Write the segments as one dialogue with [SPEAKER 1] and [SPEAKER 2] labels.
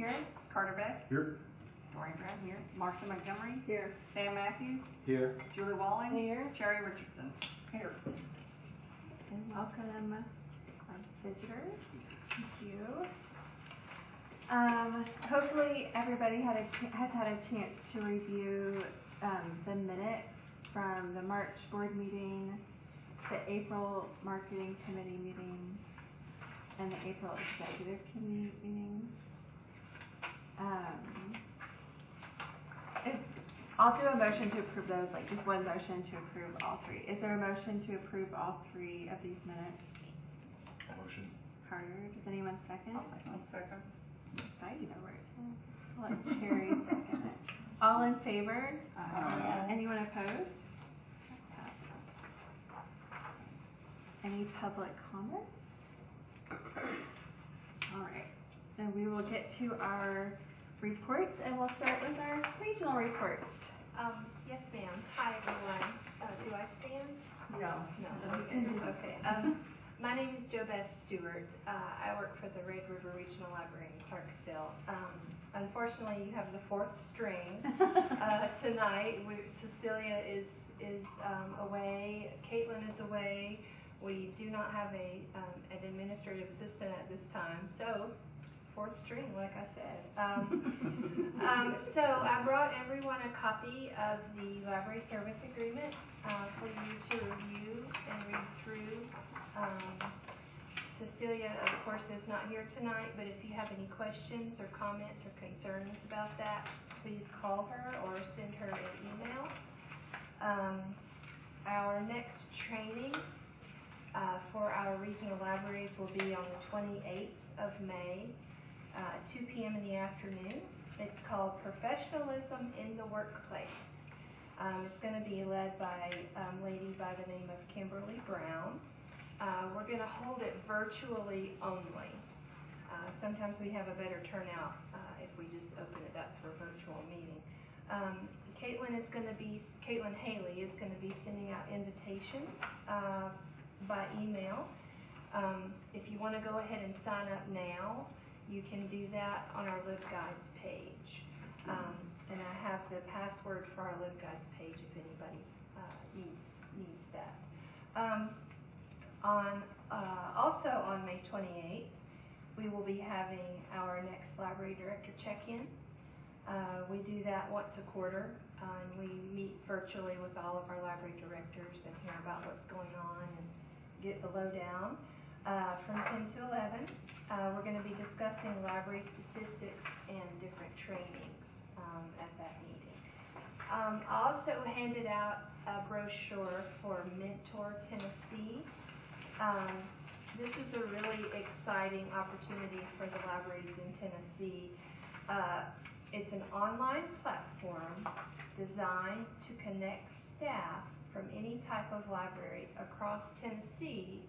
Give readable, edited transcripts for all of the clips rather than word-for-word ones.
[SPEAKER 1] here. Carter Beck.
[SPEAKER 2] Here.
[SPEAKER 1] Dorian Brown here. Marcia Montgomery.
[SPEAKER 3] Here.
[SPEAKER 1] Sam Matthews.
[SPEAKER 2] Here.
[SPEAKER 1] Julie Walling.
[SPEAKER 3] Here.
[SPEAKER 1] Sherry Richardson. Here.
[SPEAKER 3] And welcome our visitors. Thank you. Hopefully everybody has had a chance to review the minutes from the March board meeting, the April marketing committee meeting, and the April executive committee meeting. I'll do a motion to approve those, like just one motion to approve all three. Is there a motion to approve all three of these minutes?
[SPEAKER 2] Motion.
[SPEAKER 3] Carter, does anyone second?
[SPEAKER 1] I'll second.
[SPEAKER 3] You know where it's at. I'll let Sherry second it. All in favor? Anyone opposed? Any public comments? All right. Then we will get to our reports, and we'll start with our regional reports.
[SPEAKER 4] Yes, ma'am. Hi, everyone. Do I stand?
[SPEAKER 3] No.
[SPEAKER 4] Okay. My name is JoBeth Stewart. I work for the Red River Regional Library in Clarksville. Unfortunately, you have the fourth string tonight. Cecilia is away. Caitlin is away. We do not have an administrative assistant at this time. So, fourth string, like I said. So I brought everyone a copy of the library service agreement for you to review and read through. Cecilia, of course, is not here tonight, but if you have any questions or comments or concerns about that, please call her or send her an email. Our next training for our regional libraries will be on the 28th of May, 2 p.m. in the afternoon. It's called Professionalism in the Workplace. It's going to be led by a lady by the name of Kimberly Brown. We're going to hold it virtually only. Sometimes we have a better turnout if we just open it up for a virtual meeting. Caitlin Haley is going to be sending out invitations by email. If you want to go ahead and sign up now, you can do that on our LibGuides page. And I have the password for our LibGuides page if anybody needs that. Also on May 28th, we will be having our next library director check-in. We do that once a quarter, and we meet virtually with all of our library directors and hear about what's going on and get the lowdown. From 10 to 11, we're going to be discussing library statistics and different trainings at that meeting. I also handed out a brochure for Mentor Tennessee. This is a really exciting opportunity for the libraries in Tennessee. It's an online platform designed to connect staff from any type of library across Tennessee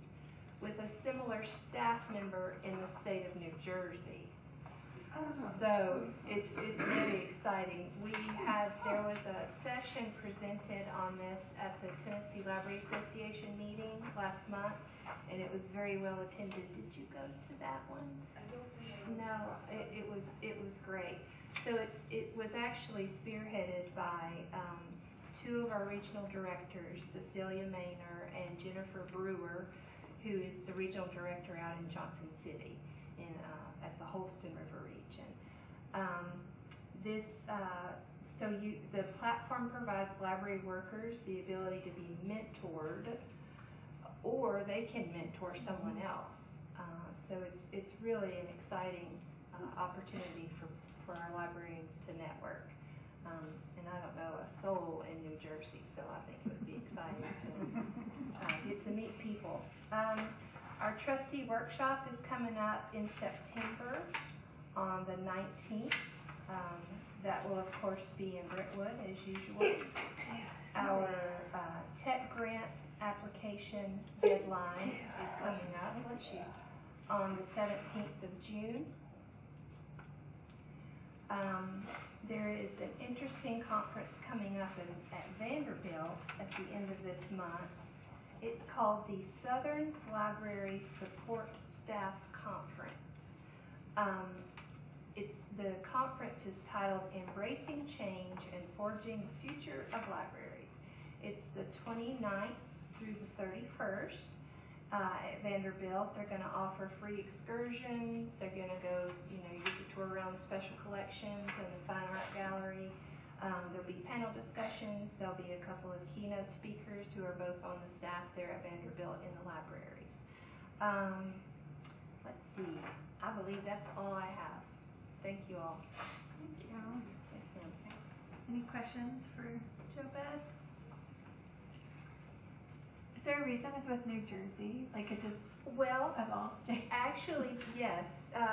[SPEAKER 4] with a similar staff member in the state of New Jersey. So it's really exciting. There was a session presented on this at the Tennessee Library Association meeting last month, and it was very well attended. Did you go to that one?
[SPEAKER 3] I don't think
[SPEAKER 4] No, it was great. So it was actually spearheaded by two of our regional directors, Cecilia Maynor and Jennifer Brewer, who is the regional director out in Johnson City at the Holston River region. The platform provides library workers the ability to be mentored, or they can mentor someone else. So it's really an exciting opportunity for our librarians to network. And I don't know a soul in New Jersey, so I think it would be exciting to get to meet people. Our trustee workshop is coming up in September on the 19th. That will, of course, be in Brentwood, as usual. Our tech grant application deadline is coming up on the 17th of June. There is an interesting conference coming up at Vanderbilt at the end of this month. It's called the Southern Library Support Staff Conference. The titled Embracing Change and Forging the Future of Libraries. It's the 29th through the 31st at Vanderbilt. They're going to offer free excursions. They're going to go, you get to tour around the special collections and the fine art gallery. There'll be panel discussions. There'll be a couple of keynote speakers who are both on the staff there at Vanderbilt in the libraries. Let's see. I believe that's all I have. Thank you all.
[SPEAKER 3] Thank you.
[SPEAKER 4] Yes, ma'am.
[SPEAKER 3] Any questions for JoBeth? Is there a reason it's with New Jersey? Like it just
[SPEAKER 4] Well,
[SPEAKER 3] of all states?
[SPEAKER 4] actually, yes,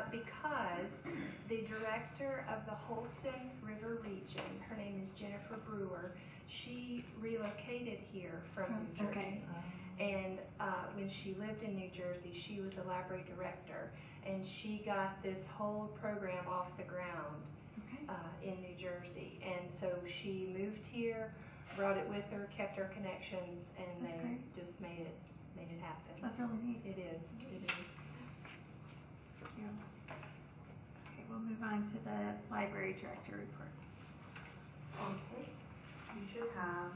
[SPEAKER 4] because the director of the Holston River region, her name is Jennifer Brewer, she relocated here from New Jersey.
[SPEAKER 3] Okay.
[SPEAKER 4] And when she lived in New Jersey, she was a library director, and she got this whole program off the ground
[SPEAKER 3] Okay.
[SPEAKER 4] in New Jersey. And so she moved here, brought it with her, kept her connections, and
[SPEAKER 3] That's
[SPEAKER 4] they
[SPEAKER 3] great.
[SPEAKER 4] just made it happen.
[SPEAKER 3] That's really neat.
[SPEAKER 4] It is.
[SPEAKER 3] Thank you. Okay, we'll move on to the library director report.
[SPEAKER 5] Okay, you should have,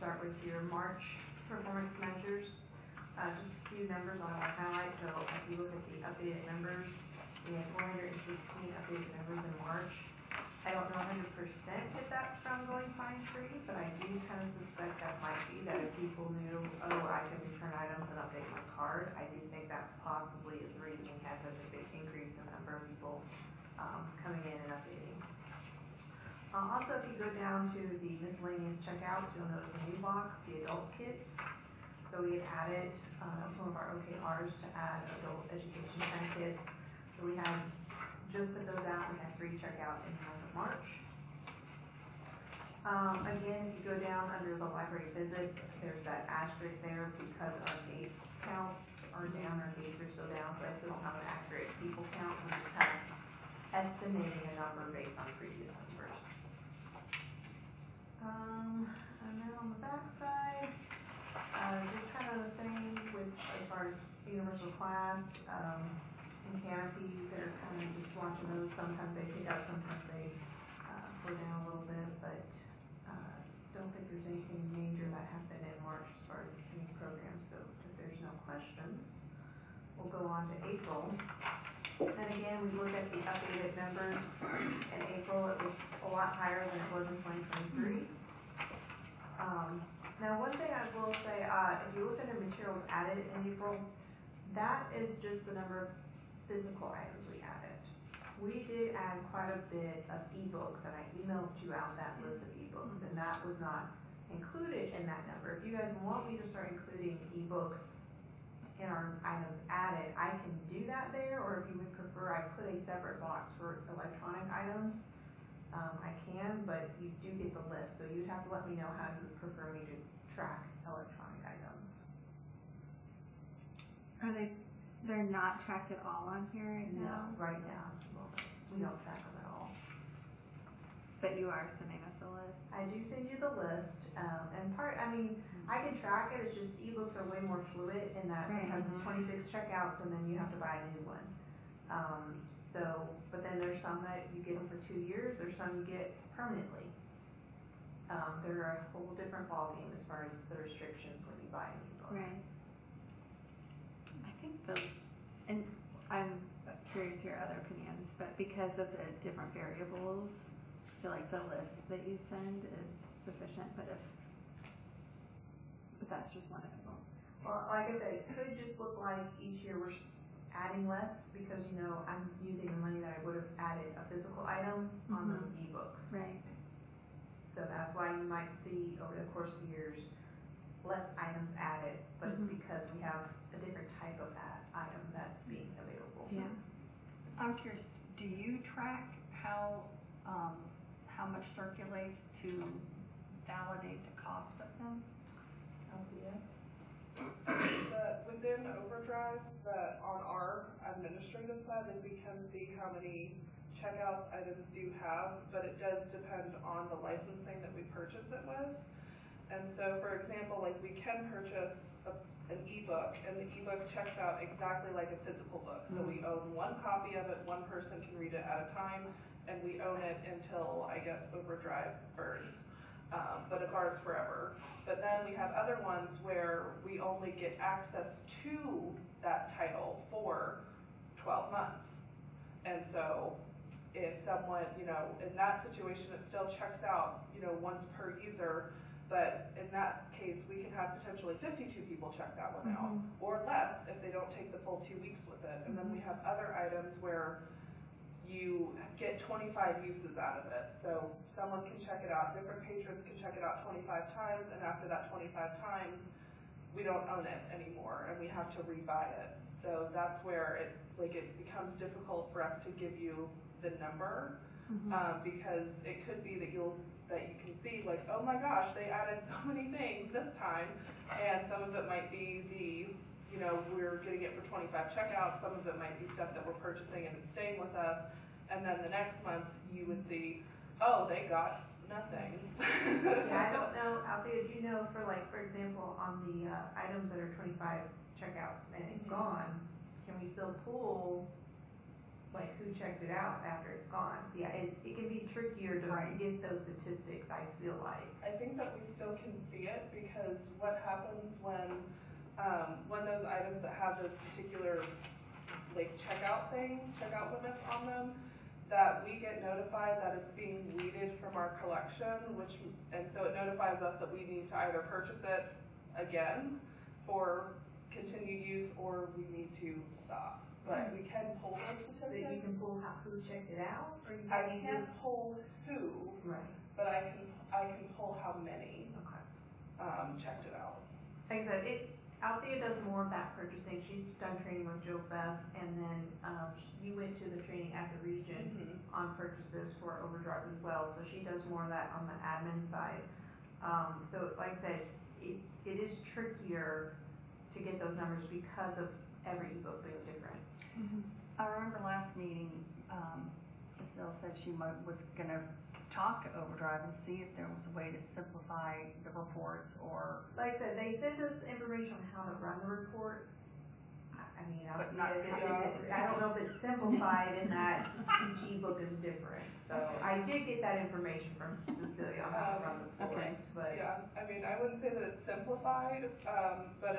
[SPEAKER 5] start with your March performance measures. Just a few numbers I want to highlight. So if you look at the updated numbers, we had 416 updated members in March. I don't know 100% if that's from going fine free, but I do kind of suspect that might be that if people knew, oh, I can return items and update my card, I do think that possibly is the reason we had such a big increase in the number of people coming in and updating. Also, if you go down to the miscellaneous checkouts, you'll notice a new box, the adult kits. So we had added some of our OKRs to add adult education kind of kits. So we had just put those out. We had 3 checkouts in the month of March. Again, if you go down under the library visits, there's that asterisk there because our gate counts are down, our gates are still down, so I still don't have an accurate people count. We just have estimating a number based on previous numbers. And then on the back side, just kind of the same with as far as universal class, and canopies, they're kind of just watching those. Sometimes they pick up, sometimes they slow down a little bit, but don't think there's anything major that happened in March as far as any programs. So if there's no questions, we'll go on to April. And again, we look at the updated numbers. In April, it was a lot higher than it was in 2023. Now, one thing I will say, if you look at the materials added in April, that is just the number of physical items we added. We did add quite a bit of ebooks, and I emailed you out that list of ebooks, and that was not included in that number. If you guys want me to start including ebooks in our items added, I can do that there, or if you would prefer, I put a separate box for electronic items. I can, but you do get the list, so you'd have to let me know how you would prefer me to track electronic items.
[SPEAKER 3] They're not tracked at all on here right now?
[SPEAKER 5] No, right now, we don't track them at all.
[SPEAKER 3] But you are sending us a list?
[SPEAKER 5] I do send you the list, and I can track it, it's just ebooks are way more fluid in that
[SPEAKER 3] Right.
[SPEAKER 5] it has 26 checkouts and then you have to buy a new one. But then there's some that you get them for 2 years, there's some you get permanently. They're a whole different ballgame as far as the restrictions when you buy an ebook.
[SPEAKER 3] Right. I think and I'm curious to hear other opinions, but because of the different variables, I feel like the list that you send is sufficient, but that's just one example.
[SPEAKER 5] Well, like I said, it could just look like each year we're adding less because, I'm using the money that I would have added a physical item on those ebooks.
[SPEAKER 3] Right.
[SPEAKER 5] So that's why you might see over the course of years less items added, but it's because we have a different type of item that's being available.
[SPEAKER 3] Yeah.
[SPEAKER 1] I'm curious, do you track how much circulates to validate the cost of them?
[SPEAKER 5] Althea?
[SPEAKER 6] Within Overdrive, on our administrative side, we can see how many checkouts items do have, but it does depend on the licensing that we purchase it with. And so, for example, like we can purchase an ebook, and the ebook checks out exactly like a physical book. So we own one copy of it, one person can read it at a time, and we own it until, I guess, Overdrive burns. But it's ours forever. But then we have other ones where we only get access to that title for 12 months. And so if someone, you know, in that situation, it still checks out, you know, once per user, but in that case, we can have potentially 52 people check that one out, or less if they don't take the full 2 weeks with it. And then we have other items where you get 25 uses out of it. So someone can check it out, different patrons can check it out 25 times, and after that 25 times, we don't own it anymore, and we have to rebuy it. So that's where it becomes difficult for us to give you the number, because it could be that you can see, like, oh my gosh, they added so many things this time, and some of it might be you know, we're getting it for 25 checkouts, some of it might be stuff that we're purchasing and it's staying with us, and then the next month you would see, oh, they got nothing.
[SPEAKER 5] Yeah, I don't know, Althea, do you know for example, on the items that are 25 checkouts and it's gone, can we still pull, like, who checked it out after it's gone? Yeah, it can be trickier to get those statistics, I feel like.
[SPEAKER 6] I think that we still can see it, because what happens when those items that have those particular checkout limits on them, that we get notified that it's being weeded from our collection, and so it notifies us that we need to either purchase it again for continued use, or we need to stop. But we can pull those
[SPEAKER 5] So
[SPEAKER 6] statistics.
[SPEAKER 5] you can pull who checked it out, or you
[SPEAKER 6] I can't pull who,
[SPEAKER 5] right?
[SPEAKER 6] but I can pull how many checked it out.
[SPEAKER 5] Like I said, Althea does more of that purchasing. She's done training with Joe Beth, and then you went to the training at the region on purchases for Overdrive as well. So she does more of that on the admin side. So like I said, it is trickier to get those numbers because of every ebook being different.
[SPEAKER 1] I remember last meeting, Priscilla said she was going to talk to Overdrive and see if there was a way to simplify the reports, or...
[SPEAKER 5] Like I said, they sent us information on how to run the report. I mean, I don't know if it's simplified in that each ebook is different. So I did get that information from Cecilia on how to run the reports. But
[SPEAKER 6] yeah, I mean, I wouldn't say that it's simplified, but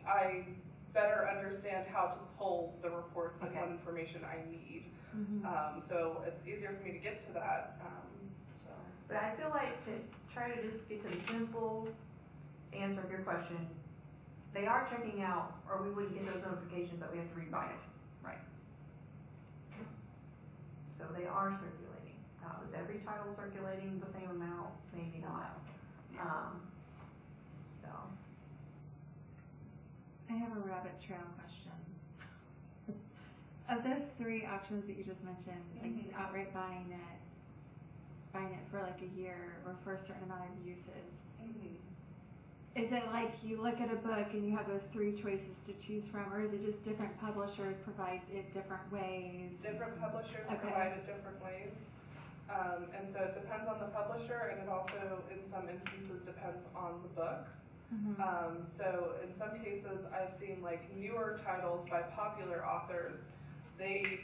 [SPEAKER 6] I better understand how to pull the reports and what information I need. So it's easier for me to get to that.
[SPEAKER 5] But I feel like to try to just get to the simple answer of your question, they are checking out, or we wouldn't get those notifications that we have to rebuy it.
[SPEAKER 1] Right.
[SPEAKER 5] So they are circulating. Is every title circulating the same amount? Maybe not. So.
[SPEAKER 3] I have a rabbit trail question. Of those 3 options that you just mentioned, like outright buying it for like a year or for a certain amount of uses, is it like you look at a book and you have those 3 choices to choose from, or is it just different publishers provide it different ways?
[SPEAKER 6] Different publishers provide it different ways. And so it depends on the publisher, and it also, in some instances, depends on the book. So in some cases, I've seen like newer titles by popular authors. They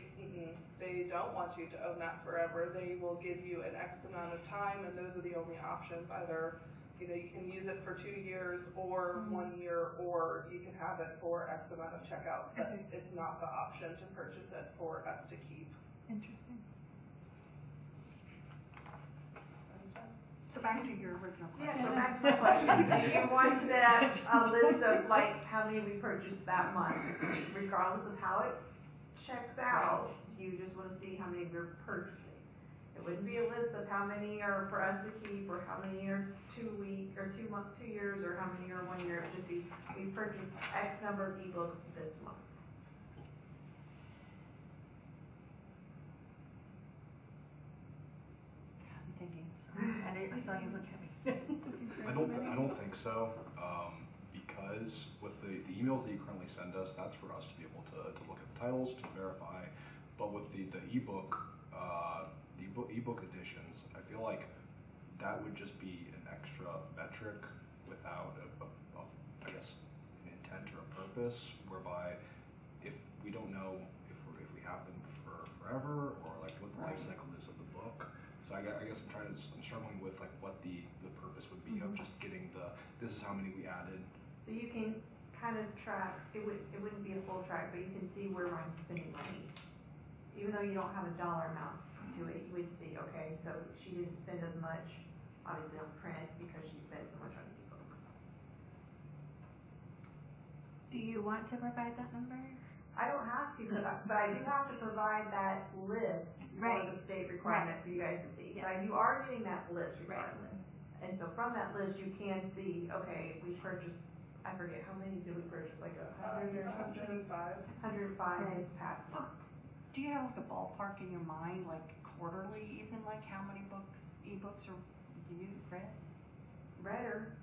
[SPEAKER 6] don't want you to own that forever. They will give you an X amount of time, and those are the only options. Either, you know, you can use it for 2 years or 1 year, or you can have it for X amount of checkouts. But it's not the option to purchase it for us to keep.
[SPEAKER 3] Interesting.
[SPEAKER 1] So back to your original question.
[SPEAKER 5] Yeah, so back to my question. Do you want a list of like how many we purchased that month, regardless of how it checks out? Do you just want to see how many we're purchasing? It wouldn't be a list of how many are for us to keep, or how many are 2 weeks, or 2 months, 2 years, or how many are 1 year. It would just be, we purchased X number of ebooks this month.
[SPEAKER 1] I'm thinking. I saw you look at me.
[SPEAKER 2] I don't think so, because with the emails that you currently send us, that's for us to be able to look at the titles, to verify. But with the ebook editions, I feel like that would just be an extra metric out I guess, an intent or a purpose, whereby if we don't know if we have them for forever, or like what the life cycle is of the book. So I guess I'm struggling with like what the purpose would be of just getting this is how many we added.
[SPEAKER 5] So you can kind of track, it wouldn't be a full track, but you can see where I'm spending money. Even though you don't have a dollar amount to it, you would see, okay, so she didn't spend as much, obviously on print, because she spent so much on ebook.
[SPEAKER 3] Do you want to provide that number?
[SPEAKER 5] I don't have to, but I do have to provide that list for the state requirement for you guys to see. So you are getting that list regardless. And so from that list, you can see, okay, we purchased, I forget, how many did we purchase, like 100 or something?
[SPEAKER 6] 105.
[SPEAKER 5] 105 this past month.
[SPEAKER 1] Do you have like a ballpark in your mind, like quarterly even, like how many ebooks are read?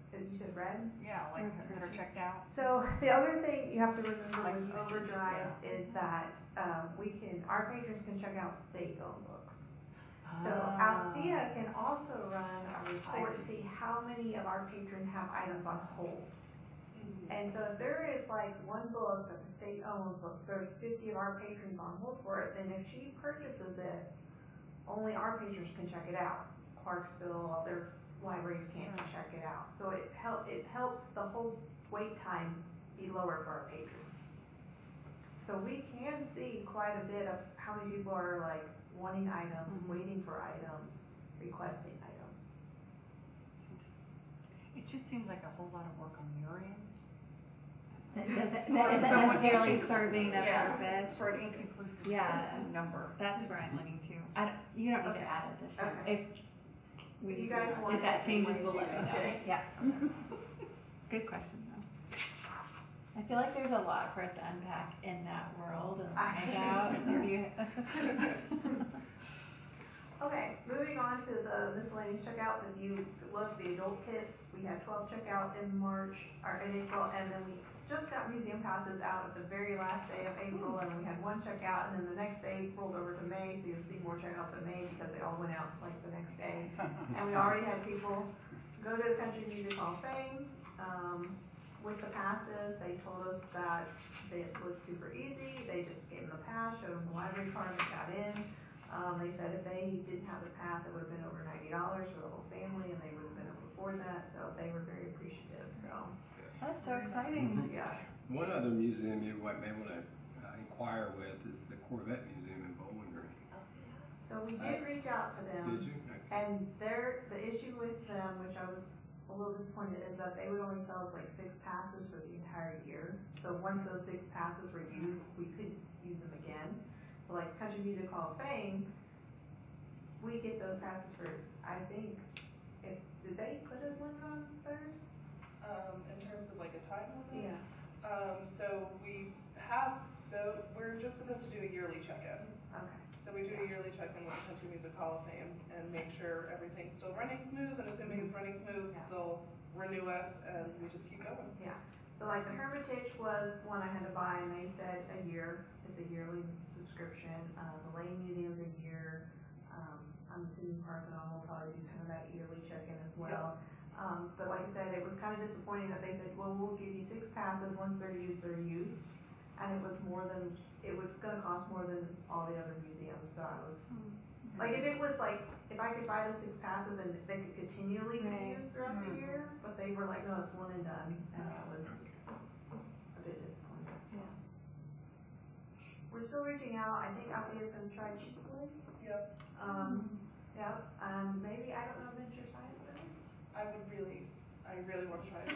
[SPEAKER 5] You said read?
[SPEAKER 1] Yeah, like that are checked out.
[SPEAKER 5] So the other thing you have to remember
[SPEAKER 1] Like
[SPEAKER 5] with
[SPEAKER 1] usage,
[SPEAKER 5] Overdrive
[SPEAKER 1] yeah.
[SPEAKER 5] is that our patrons can check out state-owned books. So
[SPEAKER 1] Ah.
[SPEAKER 5] Althea can also run a report to see how many of our patrons have items on hold. And so if there is like one book that's a state-owned book, there's 50 of our patrons on hold for it, then if she purchases it, only our patrons can check it out. Clarksville, other libraries can't check it out. So it helps the whole wait time be lower for our patrons. So we can see quite a bit of how many people are like wanting items, waiting for items, requesting items.
[SPEAKER 1] It just seems like a whole lot of work on your end.
[SPEAKER 3] That isn't necessarily serving a purpose.
[SPEAKER 1] For an inconclusive number.
[SPEAKER 3] That's where I'm leaning to. You don't need to add it this year.
[SPEAKER 5] Okay.
[SPEAKER 3] If
[SPEAKER 5] you guys want
[SPEAKER 3] if that changes, we'll let you know.
[SPEAKER 5] Okay.
[SPEAKER 3] Yeah. Good question though. I feel like there's a lot for us to unpack in that world and find out.
[SPEAKER 5] Okay, moving on to the miscellaneous checkouts. If you look, the adult kits, we had 12 checkouts in April, and then we just got museum passes out at the very last day of April, and we had one checkout, and then the next day rolled over to May, so you'll see more checkouts in May because they all went out like the next day. And we already had people go to the Country Music Hall of Fame. With the passes, they told us that it was super easy. They just gave them the pass, showed them the library card, they got in. They said if they didn't have the pass, it would have been over $90 for the whole family, and they would have been able to afford that. So they were very appreciative. So
[SPEAKER 3] that's so exciting.
[SPEAKER 5] yeah.
[SPEAKER 7] One other museum you may want to inquire with is the Corvette Museum in Bowling Green.
[SPEAKER 5] So we did reach out to them.
[SPEAKER 7] Did you? Okay.
[SPEAKER 5] And the issue with them, which I was a little disappointed, is that they would only sell us like 6 passes for the entire year. So once those 6 passes were used, we couldn't use them again. So like Country Music Hall of Fame, we get those passes for, I think, did they put a limit on theirs?
[SPEAKER 6] In terms of like a time limit?
[SPEAKER 5] Yeah.
[SPEAKER 6] So we're just supposed to do a yearly check-in.
[SPEAKER 5] Okay.
[SPEAKER 6] So we do a yearly check-in with the Country Music Hall of Fame and make sure everything's still running smooth, and assuming it's running smooth, they'll renew us, and we just keep going.
[SPEAKER 5] Yeah. So like the Hermitage was one I had to buy, and they said a year. It's a yearly subscription. The Lane Museum's a year. I'm assuming Parthenon will probably do kind of that yearly check-in as well. But like I said, it was kind of disappointing that they said, well, we'll give you 6 passes. Once they're used, they're used. And it was going to cost more than all the other museums. So I was, like, if I could buy those 6 passes and they could continually be used throughout the year, but they were like, no, it's one and done. And that was a bit disappointing.
[SPEAKER 3] Yeah.
[SPEAKER 5] We're still reaching out. I think Althea's going to try Chick-fil-A.
[SPEAKER 6] Yep.
[SPEAKER 5] Yep. Maybe, I don't know, Venture Science Center.
[SPEAKER 6] I really want to try it.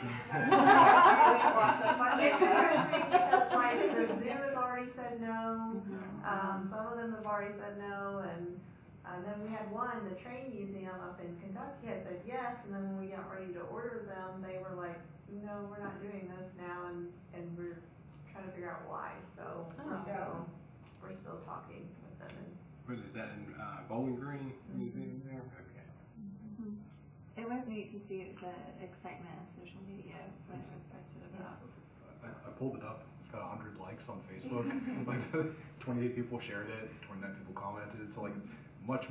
[SPEAKER 5] It's interesting because like the zoo has already said no. Some of them have already said no, and then we had one, the train museum up in Kentucky had said yes, and then when we got ready to order them, they were like, no, we're not doing this now, and we're trying to figure out why. So we're still talking with them.
[SPEAKER 7] What is that in Bowling Green Museum there? Okay.
[SPEAKER 3] It was neat to see the excitement on social media when it was posted about.
[SPEAKER 2] I pulled it up. It's got 100 likes on Facebook. Like 28 people shared it, 29 people commented. So like much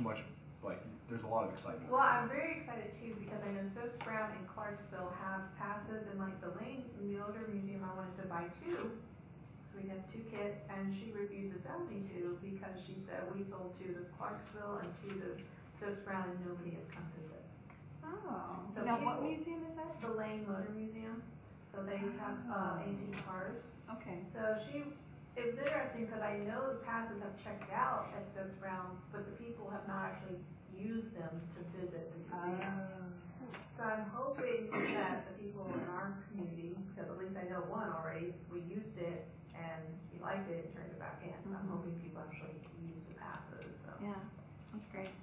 [SPEAKER 2] like, there's a lot of excitement.
[SPEAKER 5] Well, I'm very excited too, because I know Stokes Brown and Clarksville have passes, and like the Lane Motor Museum, I wanted to buy two. So we have 2 kits, and she refused to sell me 2, because she said we sold 2 to Clarksville and 2 to Stokes Brown, and nobody has come visit.
[SPEAKER 3] Oh,
[SPEAKER 5] So
[SPEAKER 3] now what
[SPEAKER 5] people-
[SPEAKER 3] museum is that?
[SPEAKER 5] The Lane Motor Museum, so they have, antique cars.
[SPEAKER 3] Okay.
[SPEAKER 5] So it was interesting, because I know the passes have checked out at Stokes Brown, but the people have not actually used them to visit the museum. So I'm hoping that the people in our community, because at least I know one already, we used it and he liked it and turned it back in. So I'm
[SPEAKER 3] Mhm.
[SPEAKER 5] hoping people actually use the passes, so.
[SPEAKER 3] Yeah, that's great.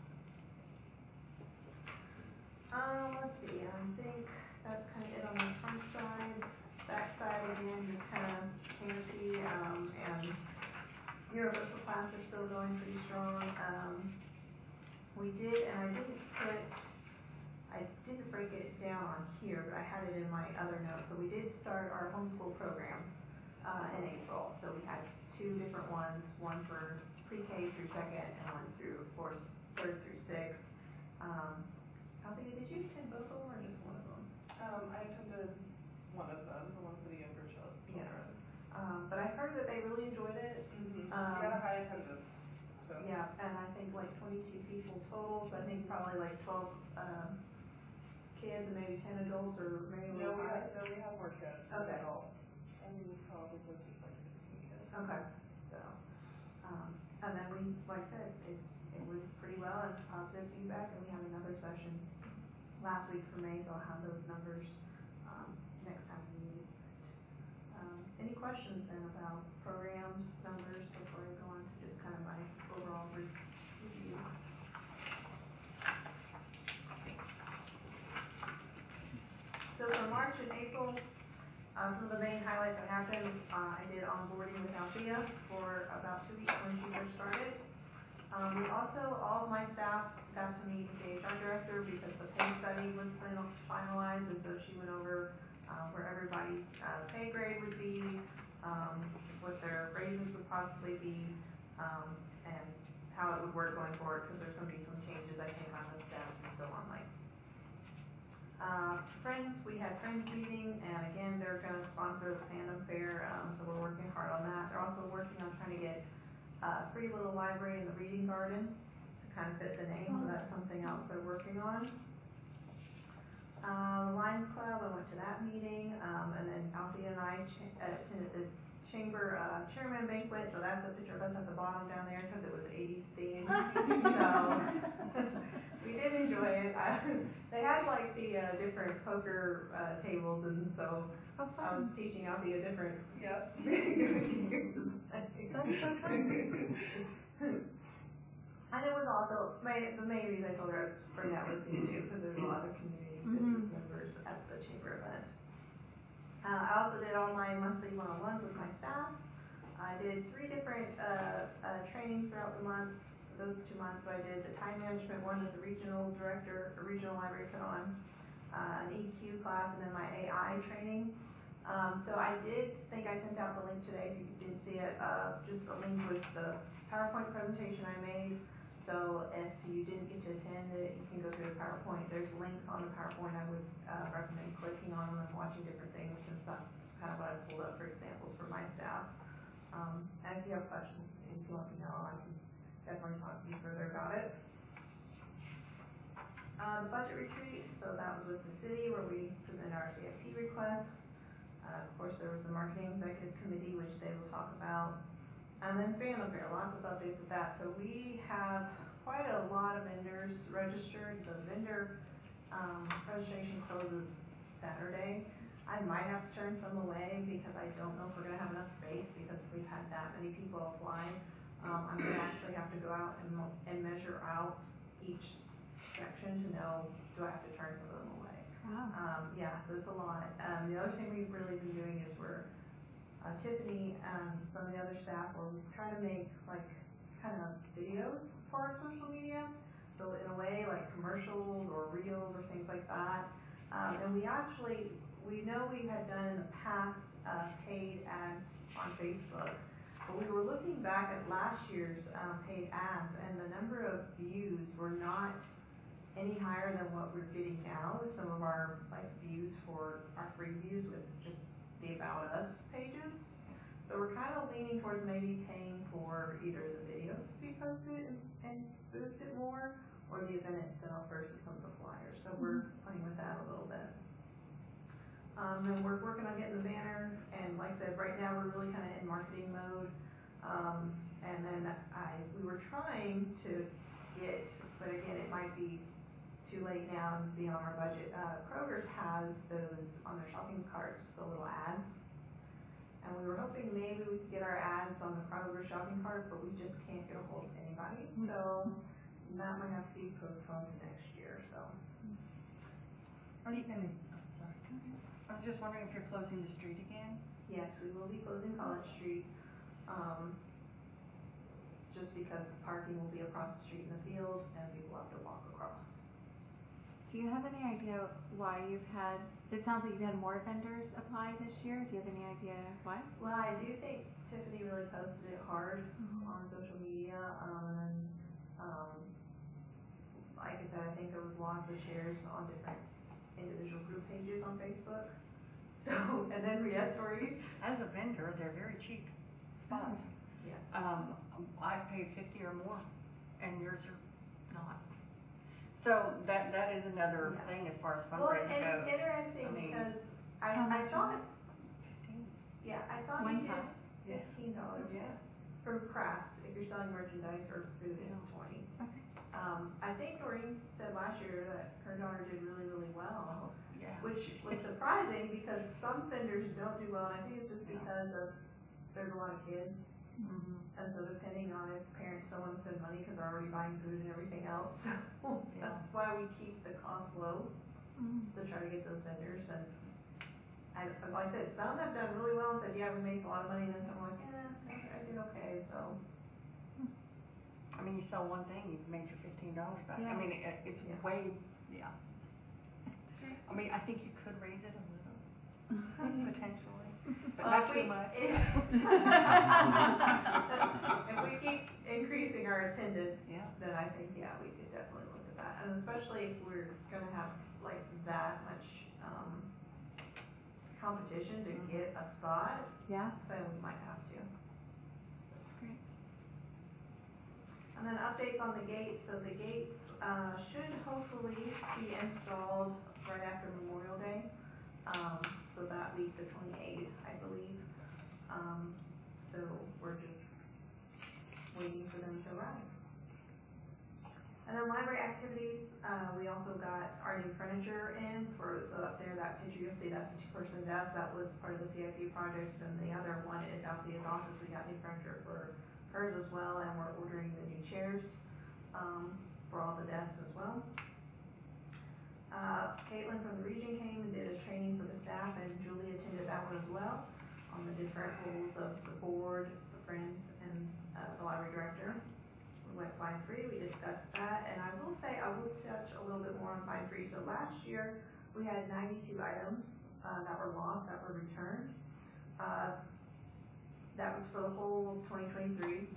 [SPEAKER 5] Let's see, I think that's kind of it on the front side. Back side, again, just kind of fancy, and universal class is still going pretty strong. We did, and I didn't break it down on here, but I had it in my other notes. So we did start our homeschool program in April. So we had 2 different ones, one for pre-K through 2nd and one through, of course, 3rd through 6th. Althea, did you attend both of them or just one of them?
[SPEAKER 6] I attended one of them, the one for the younger children.
[SPEAKER 5] But I heard that they really enjoyed it.
[SPEAKER 6] We had a high attendance, so.
[SPEAKER 5] Yeah, and I think like 22 people total, so I think probably like 12 kids and maybe 10 adults, or maybe a little higher.
[SPEAKER 6] We had more kids than
[SPEAKER 5] Okay.
[SPEAKER 6] adults. I mean, probably close to like 16 kids.
[SPEAKER 5] Okay, so, and then we, like I said, it went pretty well and positive feedback, and we have another session last week for May, so I'll have those numbers, next time we meet. Any questions then about programs, numbers, before I go on to just kind of my overall review? So for March and April, some of the main highlights that happened, I did onboarding with Althea for about 2 weeks when she first started. We also, all of my staff got to meet with the HR director, because the pay study was finalized, and so she went over where everybody's pay grade would be, what their raises would possibly be, and how it would work going forward, because there's going to be some changes, I think, on the steps and so on. Like Friends, we had Friends meeting, and again, they're going to sponsor the fandom fair, so we're working hard on that. They're also working on trying to get a free little library in the reading garden to kind of fit the name, so that's something else they're working on. The Lions Club, I went to that meeting, and then Althea and I attended the chamber chairman banquet, so that's a picture of us at the bottom down there, because it was 80s themed. So we did enjoy it. They had like the different poker tables, and so I was teaching Althea different video games.
[SPEAKER 3] That's so fun.
[SPEAKER 5] And it was also, the main reason I told her to bring that with me too, because there's a lot of community business members at the chamber event. I also did all my monthly one-on-ones with my staff. I did 3 different trainings throughout the month. Those 2 months, so I did the time management one that the regional director, or regional library put on, an EQ class, and then my AI training. So I did think I sent out the link today, if you didn't see it, just a link with the PowerPoint presentation I made. So if you didn't get to attend it, you can go through the PowerPoint. There's links on the PowerPoint. I would recommend clicking on them and watching different things, since that's kind of what I pulled up for examples for my staff. And if you have questions, if you let me know, I can definitely talk to you further about it. The budget retreat, so that was with the city, where we presented our CFP request. Of course, there was the marketing executive committee, which they will talk about. And then fandom fair, lots of updates with that. So we have quite a lot of vendors registered. The vendor registration closes Saturday. I might have to turn some away, because I don't know if we're going to have enough space, because we've had that many people apply. I'm going to actually have to go out and measure out each section to know, do I have to turn some of them away.
[SPEAKER 3] Wow.
[SPEAKER 5] Yeah, so it's a lot. The other thing we've really been doing is Tiffany and some of the other staff were trying to make like kind of videos for our social media. So in a way, like commercials or reels or things like that. And we know we had done in the past paid ads on Facebook. But we were looking back at last year's, paid ads, and the number of views were not any higher than what we're getting now with some of our, like, views for our free views with just the About Us pages. So we're kind of leaning towards maybe paying for either the videos to be posted and boost it more, or the event itself versus some of the flyers. So we're playing with that a little bit. And we're working on getting the banner, and like I said, right now we're really kind of in marketing mode. And then we were trying to get, but again, it might be too late now and be on our budget. Kroger's has those on their shopping carts, the little ads. And we were hoping maybe we could get our ads on the Kroger shopping cart, but we just can't get a hold of anybody. So that might have to be postponed to next year, so.
[SPEAKER 1] Are you gonna, sorry. I was just wondering if you're closing the street again?
[SPEAKER 5] Yes, we will be closing College Street, just because parking will be across the street in the field and people have to walk across.
[SPEAKER 3] Do you have any idea why you've had, it sounds like you've had more vendors apply this year. Do you have any idea why?
[SPEAKER 5] Well, I do think Tiffany really posted it hard on social media, like I said, I think there was lots of shares on different individual group pages on Facebook. So, and then Riette stories.
[SPEAKER 1] As a vendor, they're very cheap spots.
[SPEAKER 5] Yeah.
[SPEAKER 1] I've paid 50 or more, and yours are not. So that is another
[SPEAKER 5] Yeah.
[SPEAKER 1] thing as far as
[SPEAKER 5] Well,
[SPEAKER 1] fundraising
[SPEAKER 5] and
[SPEAKER 1] goes.
[SPEAKER 5] it's interesting
[SPEAKER 1] I mean,
[SPEAKER 5] because
[SPEAKER 3] how
[SPEAKER 5] I
[SPEAKER 3] much
[SPEAKER 5] thought,
[SPEAKER 3] is
[SPEAKER 5] I thought
[SPEAKER 3] One
[SPEAKER 5] you
[SPEAKER 3] time.
[SPEAKER 5] did $15.
[SPEAKER 1] Yeah.
[SPEAKER 5] From crafts, if you're selling merchandise or food, it's 20.
[SPEAKER 3] Okay.
[SPEAKER 5] I think Doreen said last year that her daughter did really, really well,
[SPEAKER 1] Yeah.
[SPEAKER 5] which was surprising because some vendors don't do well, and I think it's just because of, there's a lot of kids.
[SPEAKER 1] Mm-hmm.
[SPEAKER 5] And so depending on if parents don't want to spend money because they're already buying food and everything else,
[SPEAKER 1] Yeah.
[SPEAKER 5] that's why we keep the cost low to try to get those vendors. And like I said, some have done really well and said, yeah, we make a lot of money, and then some are like, I did okay, so.
[SPEAKER 1] I mean, you sell one thing, you've made your $15 back.
[SPEAKER 3] Yeah.
[SPEAKER 1] I mean, it's
[SPEAKER 5] Yeah.
[SPEAKER 1] way, yeah. I mean, I think you could raise it a little, potentially, but not too much.
[SPEAKER 5] If we keep increasing our attendance,
[SPEAKER 1] Yeah.
[SPEAKER 5] then I think, yeah, we could definitely look at that. And especially if we're gonna have like that much, competition to get a spot,
[SPEAKER 3] Yeah.
[SPEAKER 5] then we might have to.
[SPEAKER 3] Great.
[SPEAKER 5] And then updates on the gates. So the gates, should hopefully be installed right after Memorial Day. So that week, the 28th, I believe. So we're just waiting for them to arrive. And then library activities, we also got our new furniture in for, so up there, that picture you'll see, that's the two-person desk, that was part of the CIP project, and the other one is Althea's office, we got new furniture for hers as well, and we're ordering the new chairs, for all the desks as well. Caitlin from the region came and did a training for the staff, and Julie attended that one as well, on the different roles of the board, the friends, and, the library director. We went Find Free, we discussed that, and I will say, I will touch a little bit more on Find Free. So last year, we had 92 items, that were lost, that were returned. That was for the whole of 2023.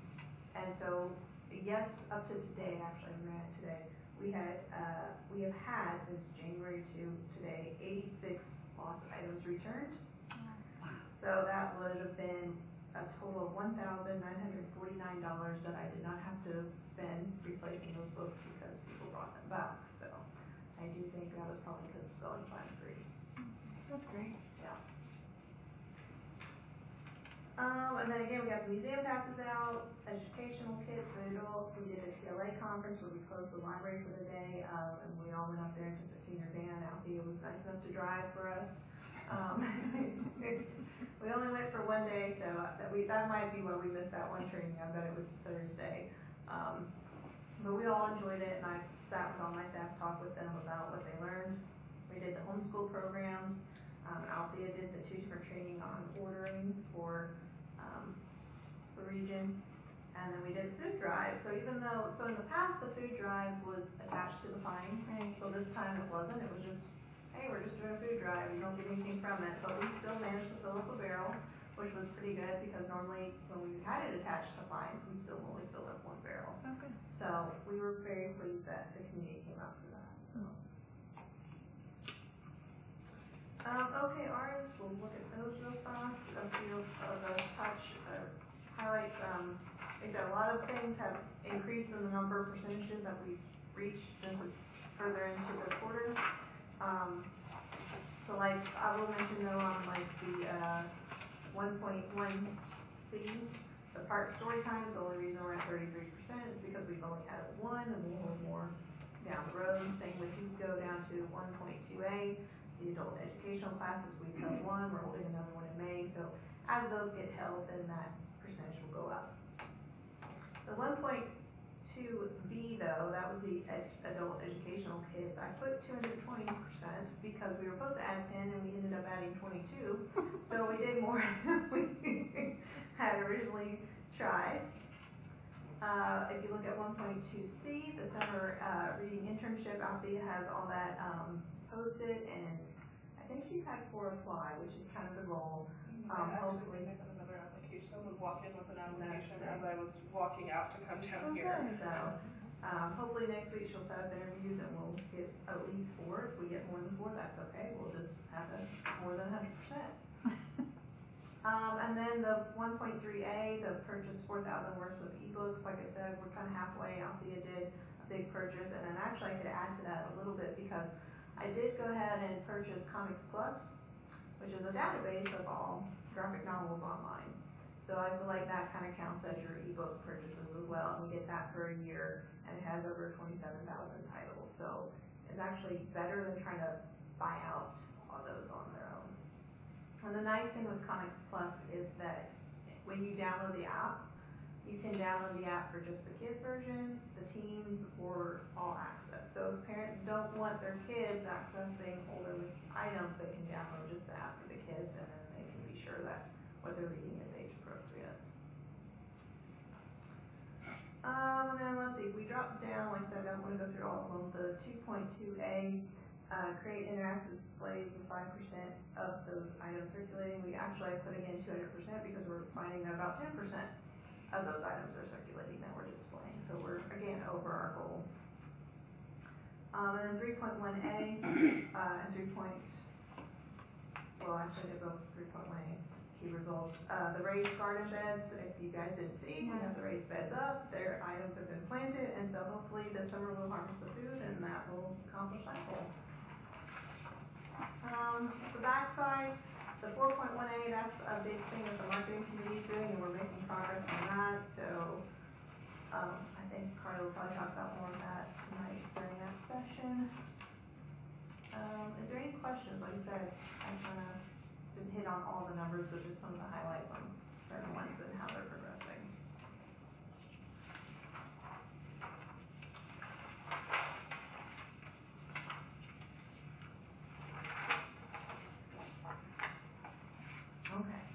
[SPEAKER 5] And so, yes, up to today, actually, I ran it today, we have had, since January to today, 86 lost items returned. So that would have been a total of $1,949 that I did not have to spend replacing those books because people brought them back. So I do think that was probably because it's going Find Free.
[SPEAKER 3] That's great.
[SPEAKER 5] Yeah. And then again, we got the museum passes out, educational kits for adults. We did a CLA conference where we closed the library for the day, and we all went up there and took the senior van. Althea was nice enough to drive for us. We only went for one day, so that might be why we missed that one training. I bet it was Thursday. But we all enjoyed it, and I sat with all my staff, talked with them about what they learned. We did the homeschool program. Althea did the 2 different training on ordering for the region, and then we did a food drive. So even though, in the past the food drive was attached to the fine,
[SPEAKER 3] Right.
[SPEAKER 5] so this time it wasn't. It was just, hey, we're just doing a food drive. You don't get anything from it, but we still managed to fill up a barrel. which was pretty good because normally when we had it attached to fines, we still only filled up one barrel.
[SPEAKER 1] Okay.
[SPEAKER 5] So we were very pleased that the community came out for that, so. Okay, ours, we'll look at those real fast. A few of those highlights, we've got a lot of things have increased in the number of percentages that we've reached since it's further into the quarter. So like, I will mention though on like the, 1.1C, the park story time, the only reason we're at 33% is because we've only had one and we'll hold more down the road. Same with you go down to 1.2A, the adult educational classes, we've held one, we're holding another one in May. So as those get held, then that percentage will go up. The 1.2B though, that was the adult educational kids. I put 220% because we were supposed to add 10 and we ended up adding 22. So we did more than we had originally tried. If you look at 1.2C, the summer reading internship, Althea has all that posted, and I think she had 4 apply, which is kind of the goal. Hopefully.
[SPEAKER 6] I got another application. Someone walked in with an application as I was walking out to come down here.
[SPEAKER 5] So, hopefully next week she'll set up interviews and we'll get at least 4. If we get more than 4, that's okay. We'll just have more than 100%. And then the 1.3A, the purchase 4,000 worth of ebooks. Like I said, we're kind of halfway. Althea did a big purchase, and then actually I could add to that a little bit because I did go ahead and purchase Comics Plus, which is a database of all graphic novels online. So I feel like that kind of counts as your ebook purchases as well, and we get that for a year, and it has over 27,000 titles. So it's actually better than trying to buy out all those on their own. And the nice thing with Comics Plus is that when you download the app, you can download the app for just the kids version, the teens, or all access. So if parents don't want their kids accessing older items, they can download just the app for the kids, and then they can be sure that what they're reading is age appropriate. And then let's see, we dropped down, like I said, I don't want to go through all of them. The 2.2A, create interactive displays with 5% of those items circulating. We actually put again 200% because we're finding that about 10% of those items are circulating that we're displaying. So we're again over our goal. And then 3.1A and actually they both 3.1A key results. The raised garden beds, if you guys didn't see, we have the raised beds up. Their items have been planted, and so hopefully this summer we'll harvest the food, and that will accomplish that goal. The backside, the 4.1A, that's a big thing that the marketing committee is doing, and we're making progress on that. So I think Carly will probably talk about more of that tonight during that session. Is there any questions? Like I said, I kind of didn't hit on all the numbers, but just some of the highlights on certain ones and how they're progressing. Okay.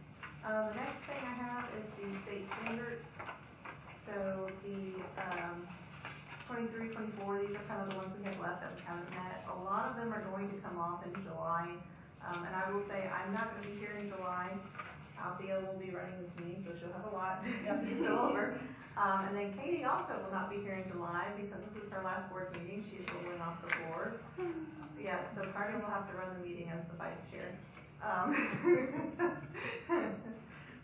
[SPEAKER 5] The next thing I have is the state standards. So the 23, 24, these are kind of the ones we have left that we haven't met. A lot of them are going to come off in July. And I will say I'm not going to be here in July. Althea will be running this meeting, so she'll have a lot to go over. And then Katie also will not be here in July because this is her last board meeting. She's rolling off the board. Yeah, so Carly will have to run the meeting as the vice chair.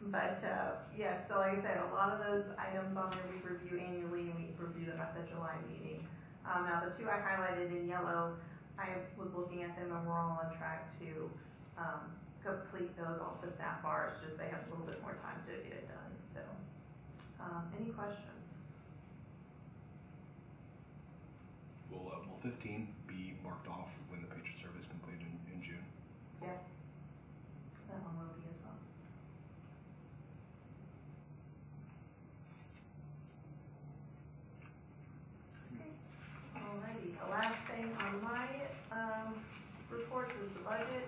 [SPEAKER 5] But yeah, so like I said, a lot of those items on there we review annually, and we review them at the July meeting. Now the 2 I highlighted in yellow, I was looking at them and we're all on track to complete those off the staff bars, just they have a little bit more time to get it done. So any questions?
[SPEAKER 2] Will 15 be marked off when the Patriot Survey is completed in June?
[SPEAKER 5] Yes, that one will be as well. Okay, alrighty. The last thing on my report is the budget.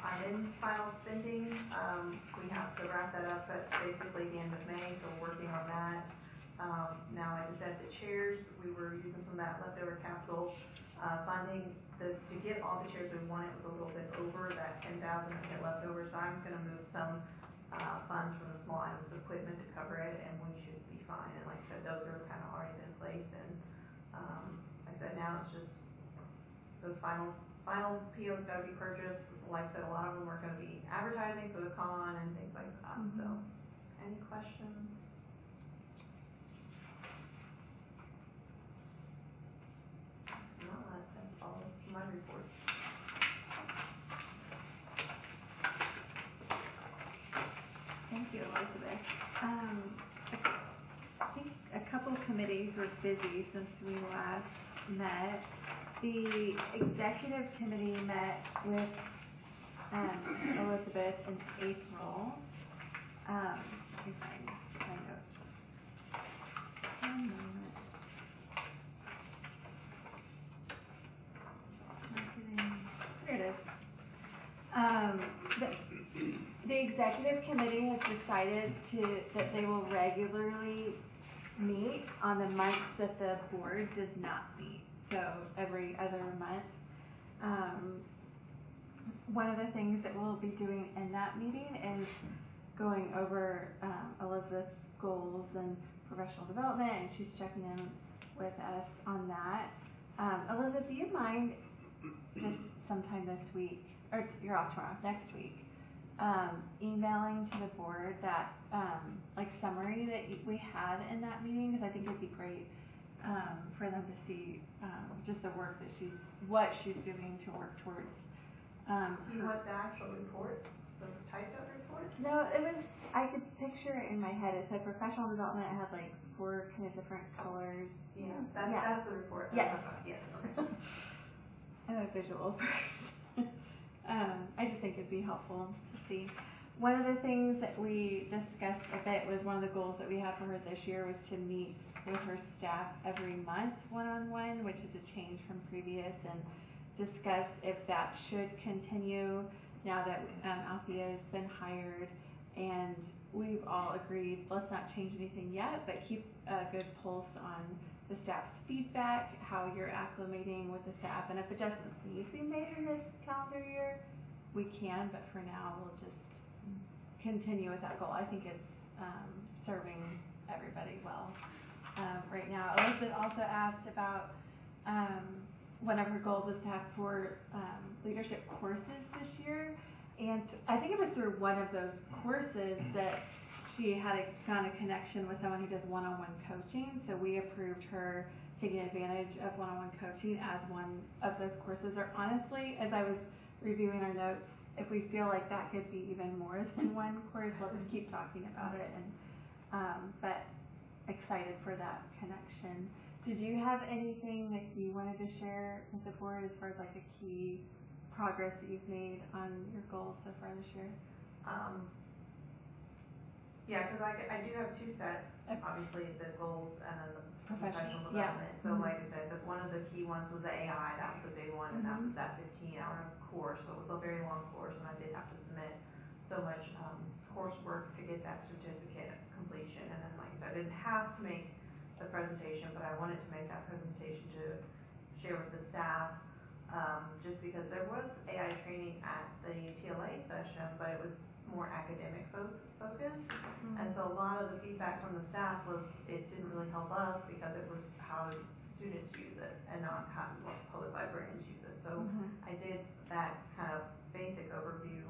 [SPEAKER 5] I'm in final spending. We have to wrap that up at basically the end of May, so we're working on that. Now, like I said, the chairs, we were using some of that leftover capital funding. To get all the chairs we wanted was a little bit over that 10,000 that we had left over, so I'm going to move some funds from the small items of equipment to cover it, and we should be fine. And like I said, those are kind of already in place, and, like I said, now it's just those final POs gotta be purchased. Like I said, a lot of them are gonna be advertising for the con and things like that, so. Any questions? No, that's all of my report.
[SPEAKER 3] Thank you, Elizabeth. I think a couple committees were busy since we last met. The executive committee met with Elizabeth in April. Let me find my notes. One moment. Marketing. There it is. The executive committee has decided that they will regularly meet on the months that the board does not meet, so every other month. One of the things that we'll be doing in that meeting is going over Elizabeth's goals and professional development, and she's checking in with us on that. Elizabeth, do you mind just sometime this week, or you're off tomorrow, next week, emailing to the board that like summary that we had in that meeting, because I think it'd be great for them to see just the work that what she's doing to work towards.
[SPEAKER 5] You want the actual report, the typed up report?
[SPEAKER 3] No, I could picture it in my head. It said professional development. It had like 4 kind of different colors.
[SPEAKER 5] Yeah, that's the report.
[SPEAKER 3] Yes.
[SPEAKER 5] Yes, okay.
[SPEAKER 3] I'm a visual person. I just think it'd be helpful to see. One of the things that we discussed a bit was one of the goals that we had for her this year was to meet with her staff every month one-on-one, which is a change from previous, and discuss if that should continue now that Althea has been hired. And we've all agreed, let's not change anything yet, but keep a good pulse on the staff's feedback, how you're acclimating with the staff, and if adjustments need to be made in this calendar year, we can, but for now, we'll just continue with that goal. I think it's serving everybody well right now. Elizabeth also asked about one of her goals is to have 4 leadership courses this year, and I think it was through one of those courses that she found a connection with someone who does one-on-one coaching, so we approved her taking advantage of one-on-one coaching as one of those courses. Or honestly, as I was reviewing our notes, if we feel like that could be even more than one course, we'll just keep talking about it. And but excited for that connection. Did you have anything that you wanted to share with the board as far as like a key progress that you've made on your goals so far this year?
[SPEAKER 5] Yeah, because I do have 2 sets, obviously the goals and then the professional
[SPEAKER 3] Yeah.
[SPEAKER 5] development. So like I said, one of the key ones was the AI, that was a big one, and that was that 15-hour course. So it was a very long course, and I did have to submit so much coursework to get that certificate completion. And then like I said, I didn't have to make the presentation, but I wanted to make that presentation to share with the staff, just because there was AI training at the TLA session, but it was more academic focused. And so a lot of the feedback from the staff was it didn't really help us because it was how students use it and not how public librarians use it. So I did that kind of basic overview,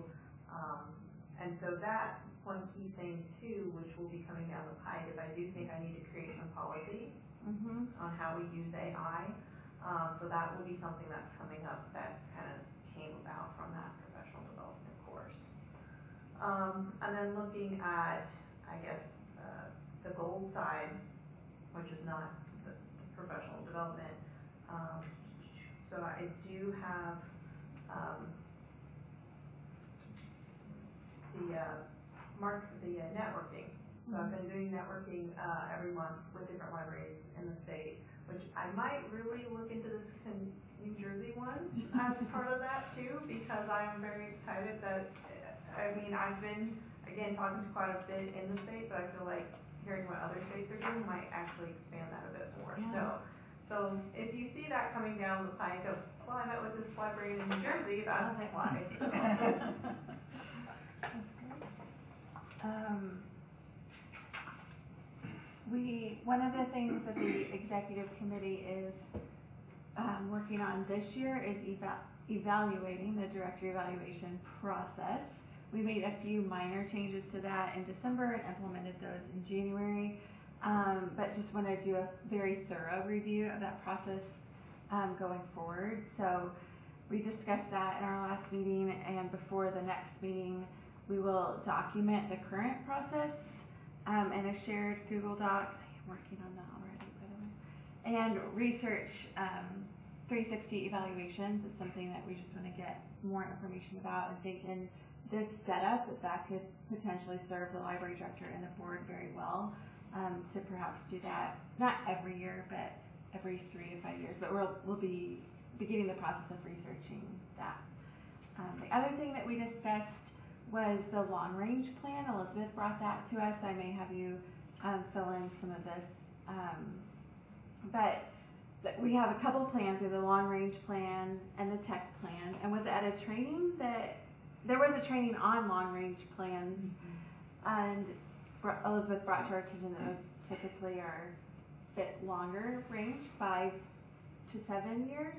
[SPEAKER 5] and so that's one key thing too, which will be coming down the pike, is I do think I need to create some policy on how we use AI. So that will be something that's coming up that kind of came about from that professional development course. And then looking at, I guess, the goal side, which is not the professional development. So I do have the networking. So I've been doing networking every month with different libraries in the state, which I might really look into this New Jersey one as part of that too, because I'm very excited that, I mean, I've been, again, talking to quite a bit in the state, but I feel like hearing what other states are doing might actually expand that a bit more.
[SPEAKER 3] Yeah.
[SPEAKER 5] So if you see that coming down the pike of, well, I met with this librarian in New Jersey, that's why.
[SPEAKER 3] One of the things that the executive committee is working on this year is evaluating the director evaluation process. We made a few minor changes to that in December and implemented those in January, but just want to do a very thorough review of that process going forward. So we discussed that in our last meeting, and before the next meeting we will document the current process in a shared Google Doc. I'm working on that already, by the way. And research 360 evaluations is something that we just want to get more information about, and think in this setup that could potentially serve the library director and the board very well, to perhaps do that, not every year, but every 3 to 5 years. But we'll be beginning the process of researching that. The other thing that we discussed was the long-range plan. Elizabeth brought that to us. I may have you fill in some of this. But we have a couple plans. We have the long-range plan and the tech plan. And was at a training that there was a training on long-range plans, and Elizabeth brought to our attention that those typically are a bit longer range, 5 to 7 years.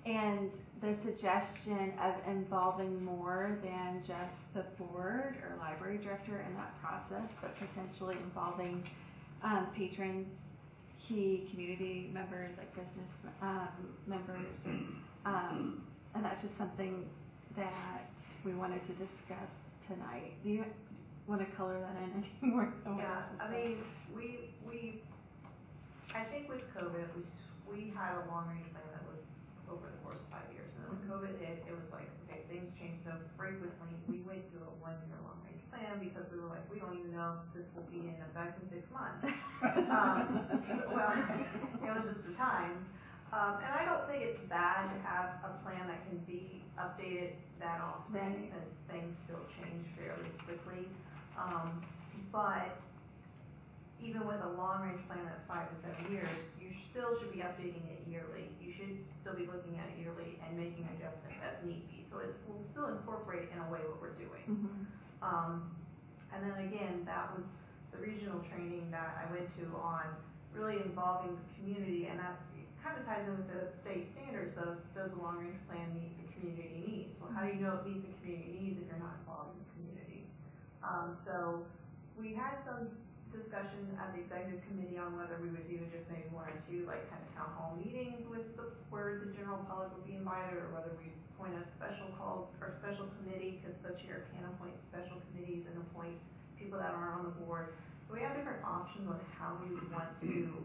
[SPEAKER 3] And the suggestion of involving more than just the board or library director in that process, but potentially involving patrons, key community members, like business members, and that's just something that we wanted to discuss tonight. Do you want to color that in any more?
[SPEAKER 5] Yeah, I mean, I think with COVID, we had a long-range plan that was over the course of 5 years. And then when COVID hit, it was like, okay, things changed so frequently. We went to a 1-year long-range plan because we were like, we don't even know if this will be in effect in 6 months. Well, it was just the time. And I don't think it's bad to have a plan that can be updated that often, since things still change fairly quickly. But even with a long-range plan that's 5 to 7 years, you still should be updating it yearly. You should still be looking at it yearly and making adjustments as need be. So we'll still incorporate in a way what we're doing. And then again, that was the regional training that I went to on really involving the community, and that kind of ties in with the state standards of, does the long-range plan meet the community needs? Well, how do you know it meets the community needs if you're not involving the community? So we had some discussion at the executive committee on whether we would do just maybe 1 or 2 like kind of town hall meetings where the general public would be invited, or whether we appoint a special call or special committee, because the chair can appoint special committees and appoint people that aren't on the board. So we have different options on how we would want to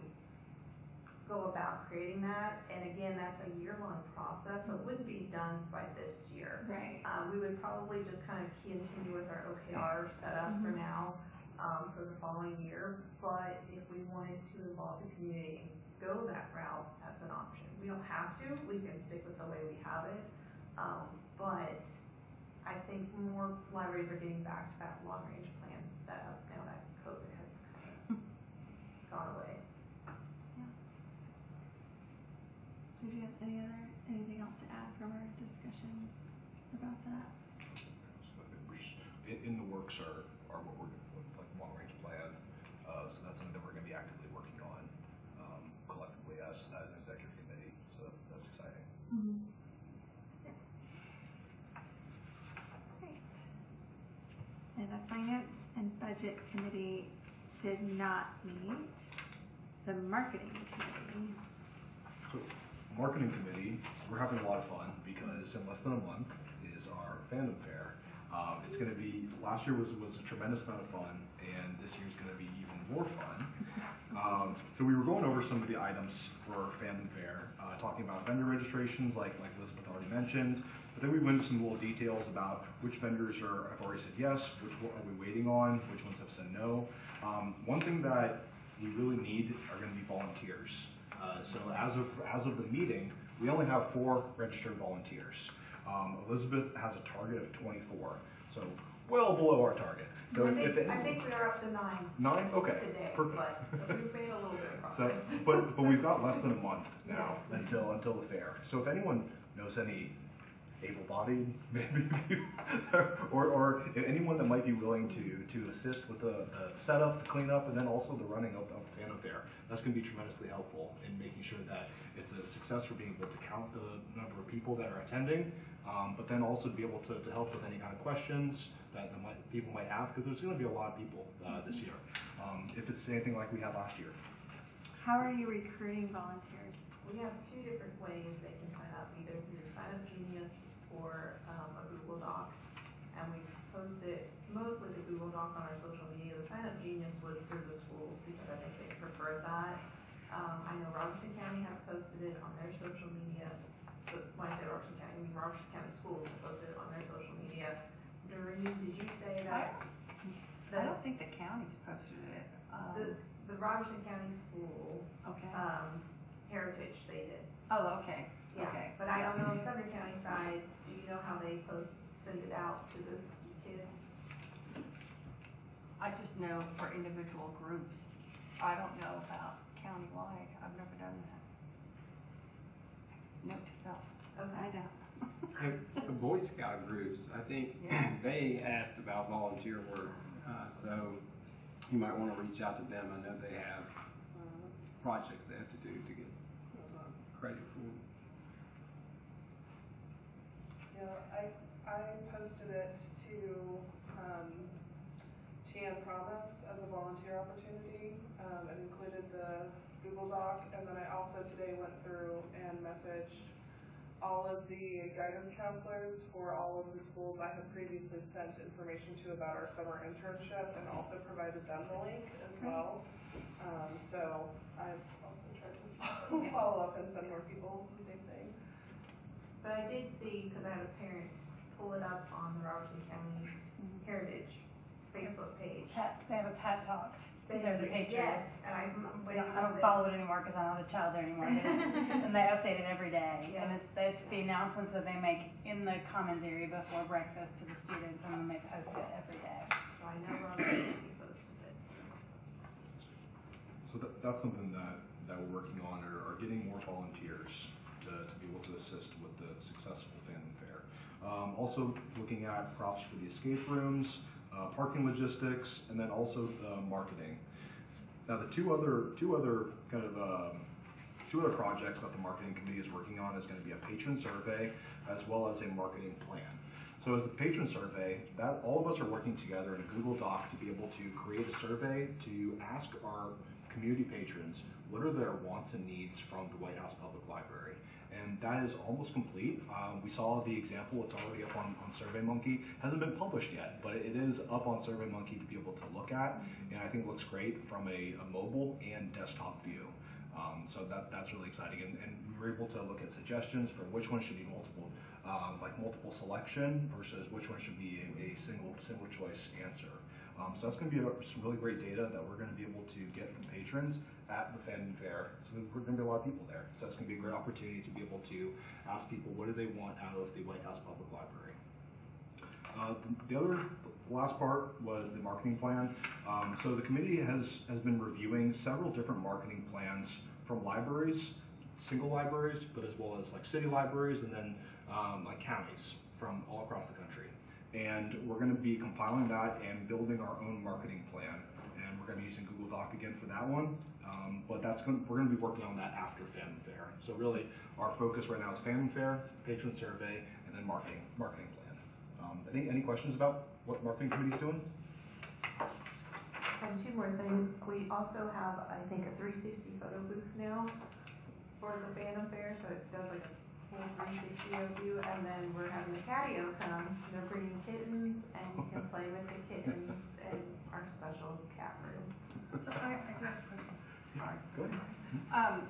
[SPEAKER 5] go about creating that. And again, that's a year-long process, so it wouldn't be done by this year.
[SPEAKER 3] Right.
[SPEAKER 5] We would probably just kind of continue with our OKR setup for now. For the following year, but if we wanted to involve the community and go that route, that's an option. We don't have to, we can stick with the way we have it, but I think more libraries are getting back to that long-range plan setup now that COVID has kind of gone away.
[SPEAKER 3] Yeah. Did you have anything else to add from our discussion about that?
[SPEAKER 2] So we're just, in the works are what we're doing. Long-range plan, so that's something that we're going to be actively working on collectively as an executive committee. So that's exciting.
[SPEAKER 3] Yeah. Great. And the finance and budget committee did not meet. The marketing committee.
[SPEAKER 2] So marketing committee, we're having a lot of fun because in less than a month is our fandom fair. It's going to be, last year was a tremendous amount of fun, and this year's going to be even more fun. So we were going over some of the items for fandom fair, talking about vendor registrations, like Elizabeth already mentioned, but then we went into some little details about which vendors have already said yes, which are we waiting on, which ones have said no. One thing that we really need are going to be volunteers. So as of the meeting, we only have 4 registered volunteers. Elizabeth has a target of 24, so well below our target. So
[SPEAKER 5] I think we are up to 9.
[SPEAKER 2] 9? Okay.
[SPEAKER 5] Today,
[SPEAKER 2] Perfect.
[SPEAKER 5] but we've made a little bit of
[SPEAKER 2] So,
[SPEAKER 5] progress.
[SPEAKER 2] but we've got less than a month now until the fair. So if anyone knows any able-bodied, maybe, or anyone that might be willing to assist with the setup, the cleanup, and then also the running of the Fandom Fair. That's going to be tremendously helpful in making sure that it's a success for being able to count the number of people that are attending, but then also to be able to help with any kind of questions that people might have, because there's going to be a lot of people this year, if it's anything like we had last year.
[SPEAKER 3] How are you recruiting volunteers?
[SPEAKER 5] We have two different ways they can sign up, either through Sign Up Genius or a Google Doc. And we post it mostly the Google Doc on our social media. The Sign Up Genius was through the schools because I think they preferred that. I know Robertson County has posted it on their social media. But when I say Robertson County, I mean Robertson County Schools have posted it on their social media. Doreen, did you say that?
[SPEAKER 1] I don't think the county's posted it.
[SPEAKER 5] The Robertson County School,
[SPEAKER 1] Okay.
[SPEAKER 5] Heritage, they did.
[SPEAKER 1] Oh, okay.
[SPEAKER 5] Yeah,
[SPEAKER 1] Okay.
[SPEAKER 5] but I don't know the Southern County side, do you know how they send it out to the kids?
[SPEAKER 1] I just know for individual groups. I don't know about countywide. I've never done that. Note to self.
[SPEAKER 3] I
[SPEAKER 5] Okay.
[SPEAKER 3] know.
[SPEAKER 7] The Boy Scout groups, I think
[SPEAKER 1] Yeah.
[SPEAKER 7] they asked about volunteer work, so you might want to reach out to them. I know they have projects they have to do to get credit for.
[SPEAKER 6] Yeah, I posted it to TN Promise as a volunteer opportunity, and included the Google Doc, and then I also today went through and messaged all of the guidance counselors for all of the schools I had previously sent information to about our summer internship, and also provided them the link as well. So I've also tried to follow up and send more people the same thing.
[SPEAKER 5] But I did see, because I have a parent, pull it up on the Robertson County Heritage Facebook page.
[SPEAKER 8] They have a pet talk. There's a picture.
[SPEAKER 5] Yes, and I
[SPEAKER 8] don't follow it anymore because I don't have a child there anymore. And they update it every day.
[SPEAKER 5] Yeah.
[SPEAKER 8] And it's the announcements that they make in the commons area before breakfast to the students, and then they post it every day.
[SPEAKER 5] So I know Robertson County posted it.
[SPEAKER 2] So that's something that we're working on, are getting more volunteers to be able to assist with the successful Fandom Fair. Also looking at props for the escape rooms, parking logistics, and then also marketing. Now the two other projects that the marketing committee is working on is going to be a patron survey as well as a marketing plan. So as the patron survey, that all of us are working together in a Google Doc to be able to create a survey to ask our community patrons what are their wants and needs from the White House Public Library. And that is almost complete. We saw the example, it's already up on SurveyMonkey. Hasn't been published yet, but it is up on SurveyMonkey to be able to look at, and I think it looks great from a mobile and desktop view. So that's really exciting, and we were able to look at suggestions for which one should be multiple multiple selection versus which one should be a single choice answer. So that's going to be some really great data that we're going to be able to get from patrons at the Fandom Fair. So we're going to be a lot of people there. So that's going to be a great opportunity to be able to ask people what do they want out of the White House Public Library. The last part was the marketing plan. So the committee has been reviewing several different marketing plans from libraries, single libraries, but as well as like city libraries, and then like counties from all across the country. And we're going to be compiling that and building our own marketing plan. And we're going to be using Google Doc again for that one. But we're going to be working on that after Fandom Fair. So really, our focus right now is Fandom Fair, patron survey, and then marketing plan. Any questions about what marketing committee is doing?
[SPEAKER 5] And two more things. We also have, I think, a 360 photo booth now for the Fandom Fair, so it does like a full 360 of you. And then we're having the catio come. They're bringing kittens, and you can play with the kittens in our special cat room.
[SPEAKER 1] I do have a question. Sorry.
[SPEAKER 2] Go ahead.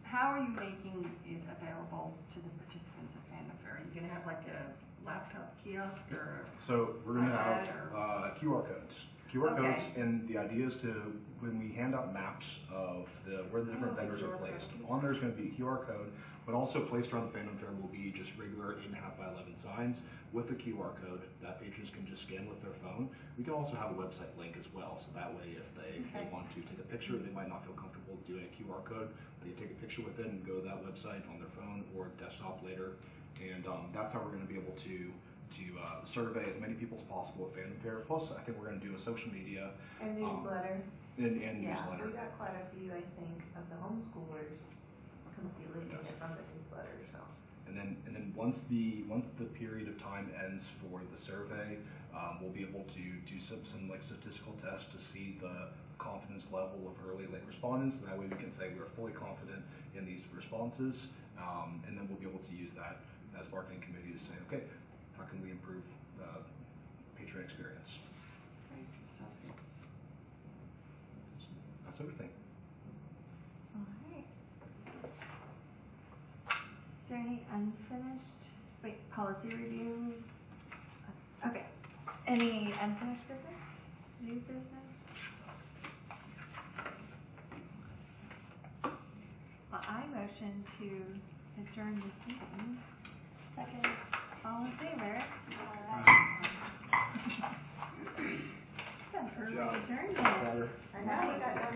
[SPEAKER 1] How are you making it available to the participants at Fandom Fair? Are you going to have like a laptop kiosk or?
[SPEAKER 2] So we're going to have QR codes. QR
[SPEAKER 1] Okay.
[SPEAKER 2] codes, and the idea is to, when we hand out maps of where the different vendors are placed, on there's going to be a QR code, but also placed around the Fandom Fair will be just regular 8.5 by 11 signs with a QR code that patrons can just scan with their phone. We can also have a website link as well, so that way if they want to take a picture, they might not feel comfortable doing a QR code, they can take a picture with it and go to that website on their phone or desktop later And that's how we're going to be able to survey as many people as possible at Fandom Fair. Plus, I think we're going to do a social media
[SPEAKER 5] And newsletter.
[SPEAKER 2] and
[SPEAKER 5] Yeah,
[SPEAKER 2] newsletter.
[SPEAKER 5] we got quite a few, I think, of the homeschoolers completely in it from the newsletter, so.
[SPEAKER 2] And then once the period of time ends for the survey, we'll be able to do some like statistical tests to see the confidence level of early late respondents, and that way we can say we are fully confident in these responses, and then we'll be able to use that as marketing committee to say, okay, how can we improve the patron experience? That's everything.
[SPEAKER 3] All right. Is there any unfinished, policy review? Okay. Any unfinished business? New business? Well, I motion to adjourn this meeting. Second. All in favor? Some early adjournment.
[SPEAKER 5] I know, we got done